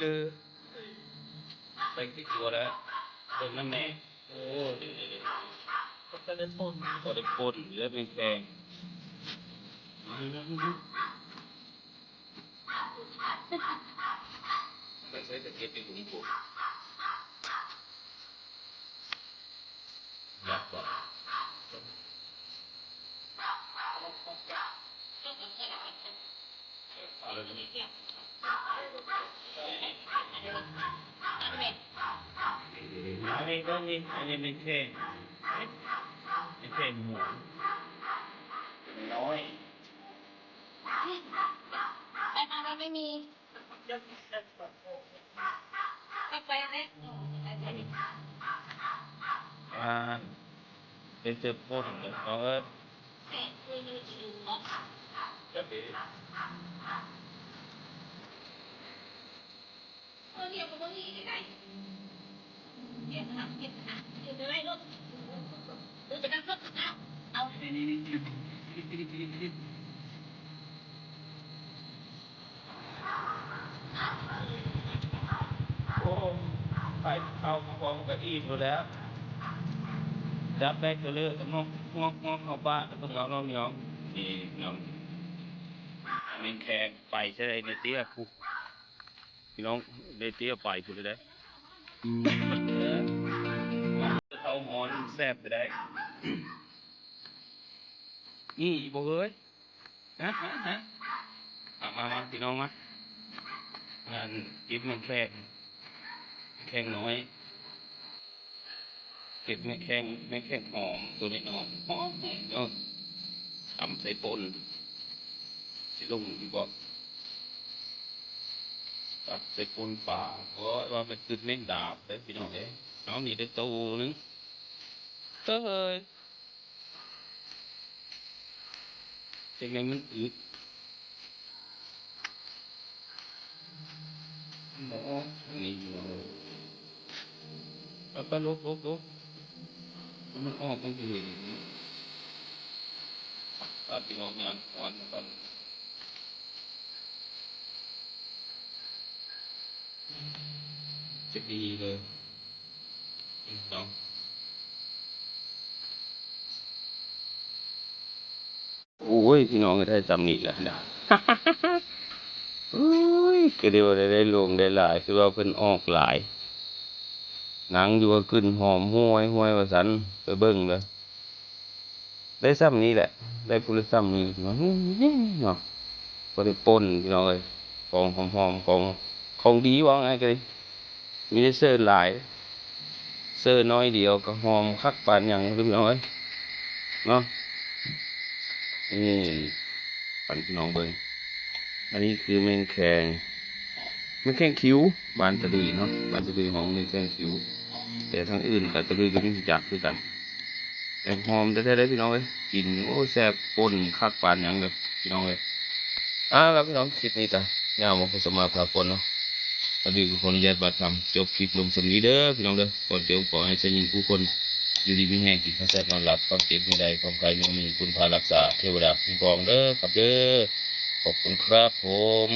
คือไปที่ตัวแล้วเดินน้ำแน่โอ้ก็ได้ปนก็ได้ปนเหลือเป็นแกงไม่ใช่ตะเกียบเป็นถุงปุ๋ยอยากบอกอะไรนี่อันนี้ก็นี่อันนี้เป็นแค่เป็นแค่หมูน้อยไปมาเราไม่มีก็ไปนะเป็นเสื้อโพกเขาก็จะเป็นเดี๋ยวก็มีได้เดี๋ยวนะเดี๋ยวนะเดี๋ยวไม่รถเดี๋ยวจะนั่งรถเอาโอ้ไปเอากองกระอีดูแล้วจับแบกตัวเลือกงอกเข้าบ้านต้องเอาน้องน้องนี่น้องเป็นแขกไปใช่ไหมในเตี้ยผู้พี่น้องในเตี้ยไปผู้ใดเอาหอนแซ่บไปได้นี่บอกเลยฮะมาพี่น้องมางานกินมันแข้งน้อยเก็บแข้งหอมตัวนี้หอมทำใส่ปนสิลงบอกตัดใส่ปนป่าเพราะว่ามันคือเม่นดาบเลยพี่น้องเอ้ยน้องนี่ได้ตัวนึงเฮ้ยเป็นไงมันอึดนี่ไปลุกมันออกมันคือตัดพี่น้องงานวันกันจะดีเลยน้องโอ้ยพี่น้องก็ได้จำนี่แหละนะโอ้ยก็เดี๋ยวได้ลงได้หลายคือว่าเพิ่นออกหลายหนังอยู่ก็ขึ้นหอมห้วยว่าสันไปเบิ่งเลยได้ซ้ำนี้แหละได้พูดซ้ำนี้เนาะเนาะพอได้ป่นพี่น้องเลยของหอมของดีว่าไงกันมีได้เสื้อหลายเสื้อน้อยเดียวก็หอมคักปานอย่างพี่น้องเอ้ยเนาะนี่ปันพี่น้องเบิ่งอันนี้คือแมงแคงคิ้วบานตะลุยเนาะบานตะลุยของแมงแคงคิ้วแต่ทางอื่นกับตะลุยก็มีจักคือกันแต่หอมแท้ๆเลยพี่น้องเอ้ยกินโอ้แซ่บป่นคักปานอย่างเลยพี่น้องเอ้ยครับพี่น้องคลิปนี้จ้ะยาวมาผสมมาพาคนเนาะตอนนี้ทุกคนแยกบัตรทำจบคลิปลงสำนี้เด้อพี่น้องเด้อก่อนเจอขอให้เสยิงผู้คนอยู่ดีมีแห้งกินข้าวแซ่บนอนหลับความเจ็บไม่ได้ความกายไม่มีคุณพารักษาเทวดาคุ้มครองเด้อครับเด้อขอบคุณครับผม